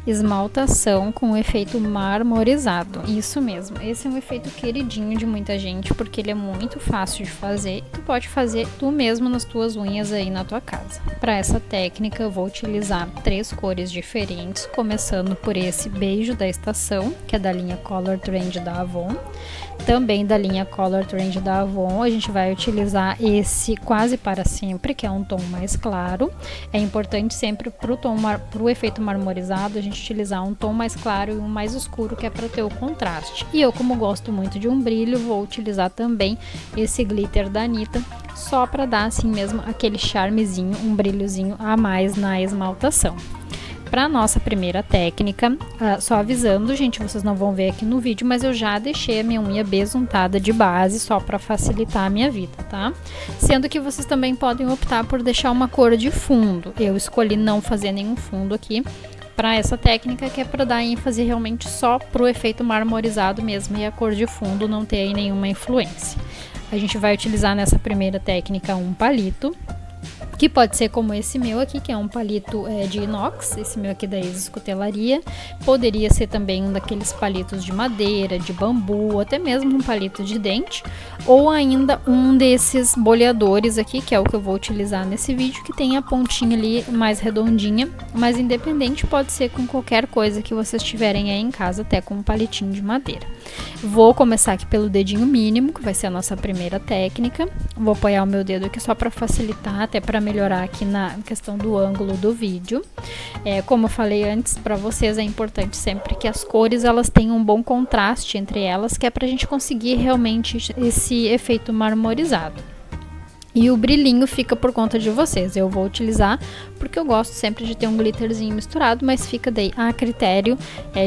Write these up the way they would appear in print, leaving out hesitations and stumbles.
esmaltação com efeito marmorizado. Isso mesmo, esse é um efeito queridinho de muita gente, porque ele é muito fácil de fazer. Tu pode fazer tu mesmo nas tuas unhas aí na tua casa. Para essa técnica eu vou utilizar 3 cores diferentes, começando por esse Beijo da Estação, que é da linha Color Trend da Avon. Também da linha Color Trend da Avon, a gente vai utilizar esse Quase Para Sempre, que é um tom mais claro. É importante sempre pro efeito marmorizado a gente utilizar um tom mais claro e um mais escuro, que é para ter o contraste. E eu, como gosto muito de um brilho, vou utilizar também esse glitter da Anitta, só para dar assim mesmo aquele charmezinho, um brilhozinho a mais na esmaltação. Para nossa primeira técnica, só avisando, gente, vocês não vão ver aqui no vídeo, mas eu já deixei a minha unha besuntada de base só para facilitar a minha vida, tá? Sendo que vocês também podem optar por deixar uma cor de fundo. Eu escolhi não fazer nenhum fundo aqui para essa técnica, que é para dar ênfase realmente só pro efeito marmorizado mesmo e a cor de fundo não ter aí nenhuma influência. A gente vai utilizar nessa primeira técnica um palito, que pode ser como esse meu aqui, que é um palito de inox, esse meu aqui da Isis Cutelaria. Poderia ser também um daqueles palitos de madeira, de bambu, até mesmo um palito de dente, ou ainda um desses boleadores aqui, que é o que eu vou utilizar nesse vídeo, que tem a pontinha ali mais redondinha, mas independente, pode ser com qualquer coisa que vocês tiverem aí em casa, até com um palitinho de madeira. Vou começar aqui pelo dedinho mínimo, que vai ser a nossa primeira técnica. Vou apoiar o meu dedo aqui só para facilitar, até para melhorar aqui na questão do ângulo do vídeo. Como eu falei antes, para vocês é importante sempre que as cores elas tenham um bom contraste entre elas, que é para a gente conseguir realmente esse efeito marmorizado. E o brilhinho fica por conta de vocês. Eu vou utilizar porque eu gosto sempre de ter um glitterzinho misturado, mas fica daí a critério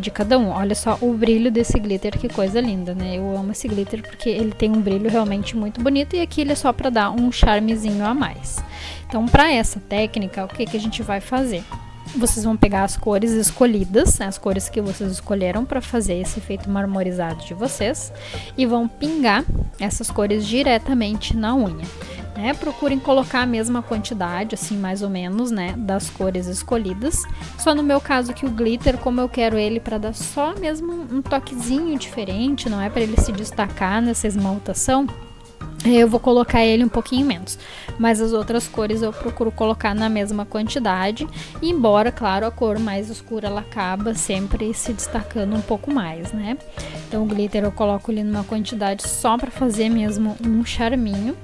de cada um. Olha só o brilho desse glitter, que coisa linda, né? Eu amo esse glitter porque ele tem um brilho realmente muito bonito, e aqui ele é só para dar um charmezinho a mais. Então, para essa técnica, o que a gente vai fazer? Vocês vão pegar as cores escolhidas, né, as cores que vocês escolheram para fazer esse efeito marmorizado de vocês, e vão pingar essas cores diretamente na unha. Procurem colocar a mesma quantidade, assim, mais ou menos, né, das cores escolhidas. Só no meu caso que o glitter, como eu quero ele para dar só mesmo um toquezinho diferente, não é para ele se destacar nessa esmaltação, eu vou colocar ele um pouquinho menos, mas as outras cores eu procuro colocar na mesma quantidade, embora, claro, a cor mais escura ela acaba sempre se destacando um pouco mais, né? Então o glitter eu coloco ele numa quantidade só para fazer mesmo um charminho.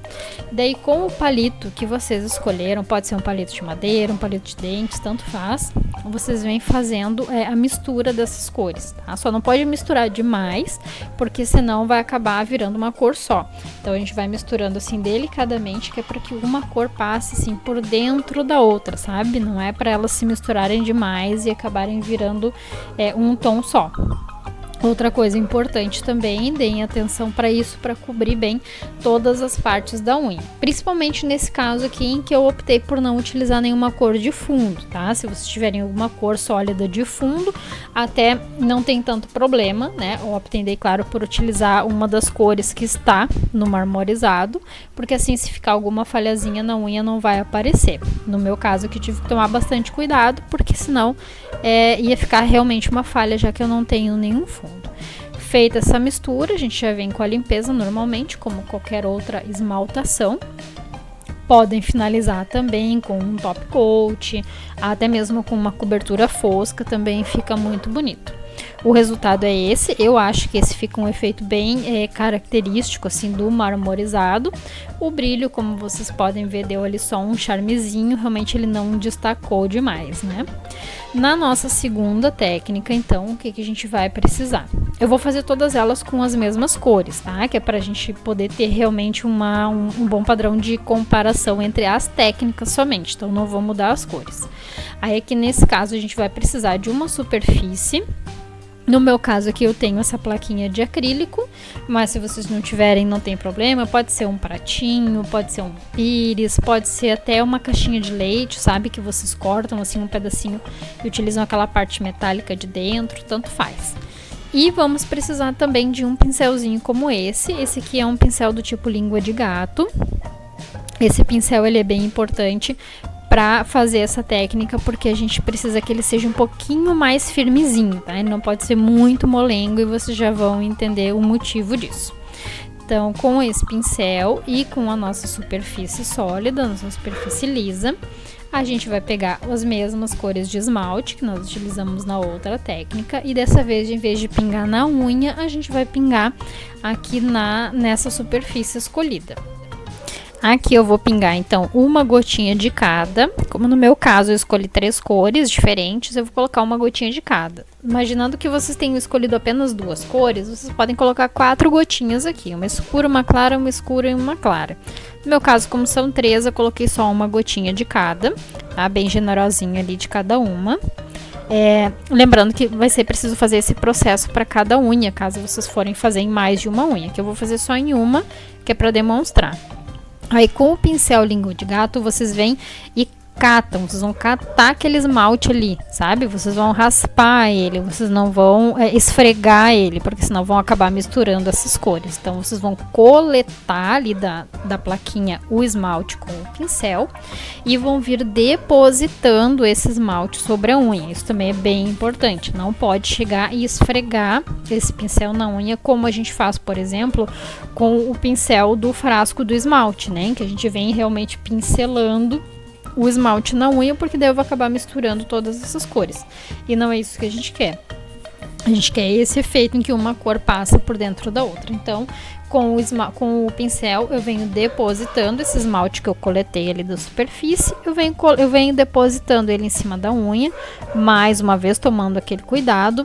Daí com o palito que vocês escolheram, pode ser um palito de madeira, um palito de dentes, tanto faz, vocês vêm fazendo a mistura dessas cores, tá? Só não pode misturar demais, porque senão vai acabar virando uma cor só. Então a gente vai misturando assim delicadamente, que é para que uma cor passe assim por dentro da outra, sabe? Não é para elas se misturarem demais e acabarem virando um tom só. Outra coisa importante também, deem atenção para isso, para cobrir bem todas as partes da unha. Principalmente nesse caso aqui, em que eu optei por não utilizar nenhuma cor de fundo, tá? Se vocês tiverem alguma cor sólida de fundo, até não tem tanto problema, né? Eu optei, claro, por utilizar uma das cores que está no marmorizado, porque assim, se ficar alguma falhazinha na unha, não vai aparecer. No meu caso aqui, tive que tomar bastante cuidado, porque senão ia ficar realmente uma falha, já que eu não tenho nenhum fundo. Feita essa mistura, a gente já vem com a limpeza normalmente, como qualquer outra esmaltação. Podem finalizar também com um top coat, até mesmo com uma cobertura fosca, também fica muito bonito. O resultado é esse. Eu acho que esse fica um efeito bem característico assim do marmorizado. O brilho, como vocês podem ver, deu ali só um charmezinho, realmente ele não destacou demais, né? Na nossa segunda técnica, então, o que a gente vai precisar? Eu vou fazer todas elas com as mesmas cores, tá? Que é pra gente poder ter realmente um bom padrão de comparação entre as técnicas somente, então não vou mudar as cores. Aí aqui nesse caso a gente vai precisar de uma superfície. No meu caso aqui eu tenho essa plaquinha de acrílico, mas se vocês não tiverem, não tem problema, pode ser um pratinho, pode ser um pires, pode ser até uma caixinha de leite, sabe, que vocês cortam assim um pedacinho e utilizam aquela parte metálica de dentro, tanto faz. E vamos precisar também de um pincelzinho como esse aqui é um pincel do tipo língua de gato. Esse pincel ele é bem importante para fazer essa técnica, porque a gente precisa que ele seja um pouquinho mais firmezinho, tá? Ele não pode ser muito molengo e vocês já vão entender o motivo disso. Então, com esse pincel e com a nossa superfície sólida, nossa superfície lisa, a gente vai pegar as mesmas cores de esmalte que nós utilizamos na outra técnica e dessa vez, em vez de pingar na unha, a gente vai pingar aqui nessa superfície escolhida. Aqui eu vou pingar, então, uma gotinha de cada. Como no meu caso eu escolhi 3 cores diferentes, eu vou colocar uma gotinha de cada. Imaginando que vocês tenham escolhido apenas 2 cores, vocês podem colocar 4 gotinhas aqui. Uma escura, uma clara, uma escura e uma clara. No meu caso, como são 3, eu coloquei só uma gotinha de cada, tá? Bem generosinha ali de cada uma. Lembrando que vai ser preciso fazer esse processo para cada unha, caso vocês forem fazer em mais de uma unha. Que eu vou fazer só em uma, que é para demonstrar. Aí com o pincel língua de gato, vocês vêm e catam, vocês vão catar aquele esmalte ali, sabe? Vocês vão raspar ele, vocês não vão esfregar ele, porque senão vão acabar misturando essas cores. Então vocês vão coletar ali da plaquinha o esmalte com o pincel e vão vir depositando esse esmalte sobre a unha. Isso também é bem importante, não pode chegar e esfregar esse pincel na unha, como a gente faz, por exemplo, com o pincel do frasco do esmalte, né? Que a gente vem realmente pincelando o esmalte na unha, porque daí eu vou acabar misturando todas essas cores. E não é isso que a gente quer. A gente quer esse efeito em que uma cor passa por dentro da outra. Então, com o pincel, eu venho depositando esse esmalte que eu coletei ali da superfície. Eu venho depositando ele em cima da unha. Mais uma vez, tomando aquele cuidado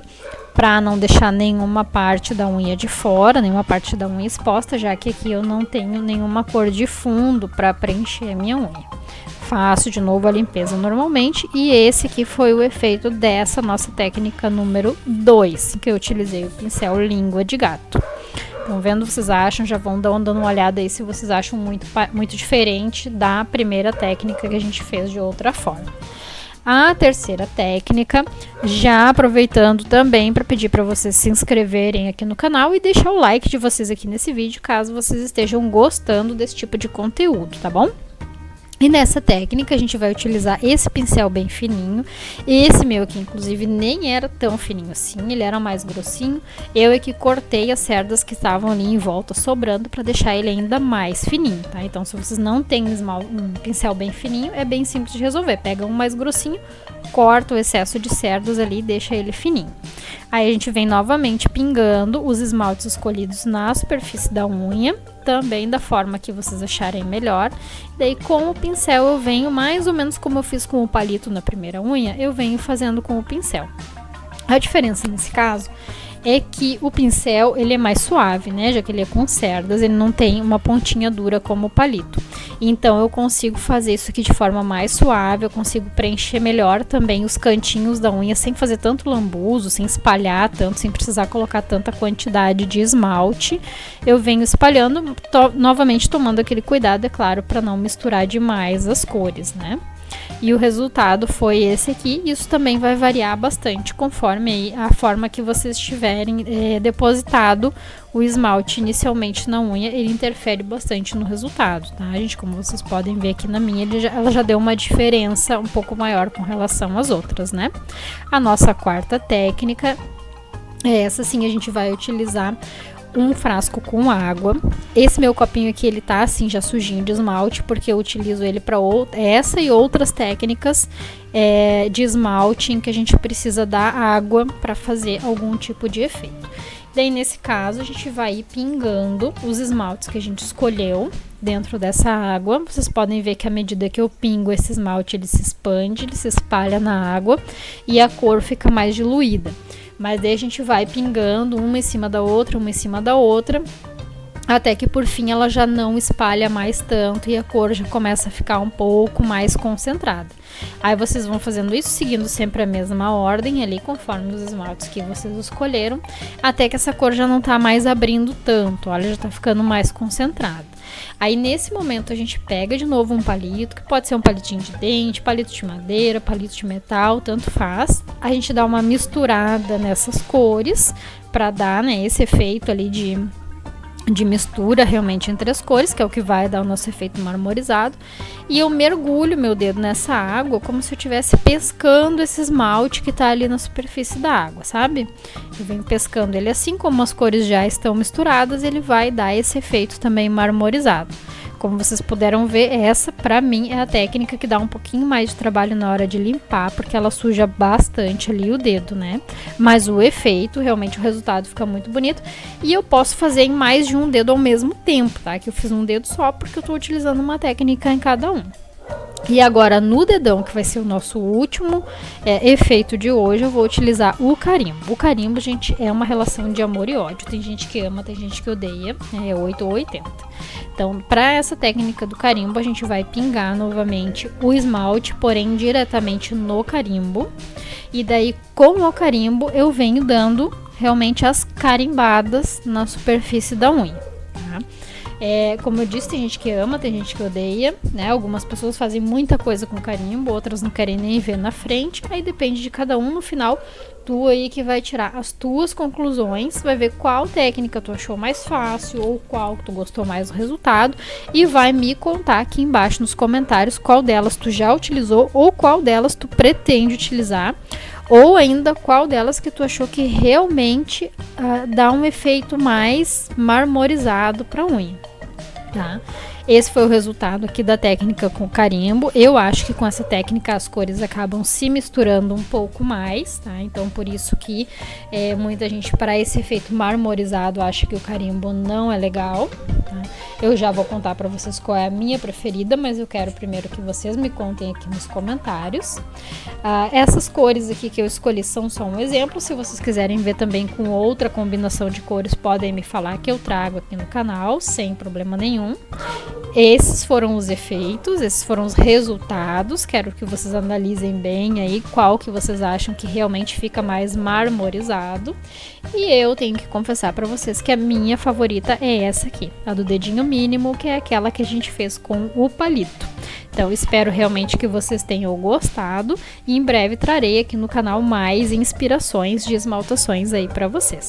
para não deixar nenhuma parte da unha de fora, nenhuma parte da unha exposta, já que aqui eu não tenho nenhuma cor de fundo para preencher a minha unha. Faço de novo a limpeza normalmente e esse aqui foi o efeito dessa nossa técnica número 2, que eu utilizei o pincel língua de gato. Então, vendo, vocês acham, já vão dando uma olhada aí se vocês acham muito diferente da primeira técnica que a gente fez de outra forma. A terceira técnica, já aproveitando também para pedir para vocês se inscreverem aqui no canal e deixar o like de vocês aqui nesse vídeo, caso vocês estejam gostando desse tipo de conteúdo, tá bom? E nessa técnica a gente vai utilizar esse pincel bem fininho. Esse meu aqui, inclusive, nem era tão fininho assim, ele era mais grossinho. Eu é que cortei as cerdas que estavam ali em volta sobrando para deixar ele ainda mais fininho, tá? Então, se vocês não têm um pincel bem fininho, é bem simples de resolver. Pega um mais grossinho, corta o excesso de cerdas ali e deixa ele fininho. Aí a gente vem novamente pingando os esmaltes escolhidos na superfície da unha, também da forma que vocês acharem melhor. Daí com o pincel eu venho mais ou menos como eu fiz com o palito na primeira unha, eu venho fazendo com o pincel. A diferença nesse caso é que o pincel ele é mais suave, né? Já que ele é com cerdas, ele não tem uma pontinha dura como o palito. Então eu consigo fazer isso aqui de forma mais suave, eu consigo preencher melhor também os cantinhos da unha sem fazer tanto lambuzo, sem espalhar tanto, sem precisar colocar tanta quantidade de esmalte. Eu venho espalhando, novamente tomando aquele cuidado, é claro, para não misturar demais as cores, né? E o resultado foi esse aqui. Isso também vai variar bastante conforme aí a forma que vocês tiverem depositado o esmalte inicialmente na unha. Ele interfere bastante no resultado, tá, gente? Como vocês podem ver aqui na minha, ela já deu uma diferença um pouco maior com relação às outras, né? A nossa quarta técnica, essa sim a gente vai utilizar um frasco com água. Esse meu copinho aqui, ele tá assim já sujinho de esmalte, porque eu utilizo ele para essa e outras técnicas de esmalte em que a gente precisa dar água para fazer algum tipo de efeito. Daí nesse caso a gente vai ir pingando os esmaltes que a gente escolheu dentro dessa água. Vocês podem ver que à medida que eu pingo esse esmalte, ele se expande, ele se espalha na água e a cor fica mais diluída. Mas daí a gente vai pingando uma em cima da outra, até que por fim ela já não espalha mais tanto e a cor já começa a ficar um pouco mais concentrada. Aí vocês vão fazendo isso, seguindo sempre a mesma ordem ali, conforme os esmaltes que vocês escolheram, até que essa cor já não tá mais abrindo tanto, olha, já tá ficando mais concentrada. Aí nesse momento a gente pega de novo um palito, que pode ser um palitinho de dente, palito de madeira, palito de metal, tanto faz. A gente dá uma misturada nessas cores para dar, né, esse efeito ali de de mistura realmente entre as cores, que é o que vai dar o nosso efeito marmorizado. E eu mergulho meu dedo nessa água como se eu estivesse pescando esse esmalte que tá ali na superfície da água, sabe? Eu venho pescando ele assim, como as cores já estão misturadas, ele vai dar esse efeito também marmorizado. Como vocês puderam ver, essa pra mim é a técnica que dá um pouquinho mais de trabalho na hora de limpar, porque ela suja bastante ali o dedo, né? Mas o efeito, realmente o resultado fica muito bonito. E eu posso fazer em mais de um dedo ao mesmo tempo, tá? Que eu fiz um dedo só porque eu tô utilizando uma técnica em cada um. E agora no dedão, que vai ser o nosso último efeito de hoje, eu vou utilizar o carimbo. O carimbo, gente, é uma relação de amor e ódio. Tem gente que ama, tem gente que odeia, é 8 ou 80. Então, para essa técnica do carimbo, a gente vai pingar novamente o esmalte, porém diretamente no carimbo. E daí, com o carimbo, eu venho dando realmente as carimbadas na superfície da unha, tá? Como eu disse, tem gente que ama, tem gente que odeia, né? Algumas pessoas fazem muita coisa com carimbo, outras não querem nem ver na frente. Aí depende de cada um. No final, tu aí que vai tirar as tuas conclusões, vai ver qual técnica tu achou mais fácil ou qual tu gostou mais do resultado e vai me contar aqui embaixo nos comentários qual delas tu já utilizou ou qual delas tu pretende utilizar. Ou ainda qual delas que tu achou que realmente dá um efeito mais marmorizado para a unha, tá? Esse foi o resultado aqui da técnica com carimbo. Eu acho que com essa técnica as cores acabam se misturando um pouco mais, tá? Então por isso que muita gente, para esse efeito marmorizado, acha que o carimbo não é legal, tá? Eu já vou contar para vocês qual é a minha preferida, mas eu quero primeiro que vocês me contem aqui nos comentários. Essas cores aqui que eu escolhi são só um exemplo. Se vocês quiserem ver também com outra combinação de cores, podem me falar que eu trago aqui no canal, sem problema nenhum. Esses foram os efeitos, esses foram os resultados. Quero que vocês analisem bem aí qual que vocês acham que realmente fica mais marmorizado. E eu tenho que confessar para vocês que a minha favorita é essa aqui, a do dedinho mínimo, que é aquela que a gente fez com o palito. Então, espero realmente que vocês tenham gostado e em breve trarei aqui no canal mais inspirações de esmaltações aí para vocês.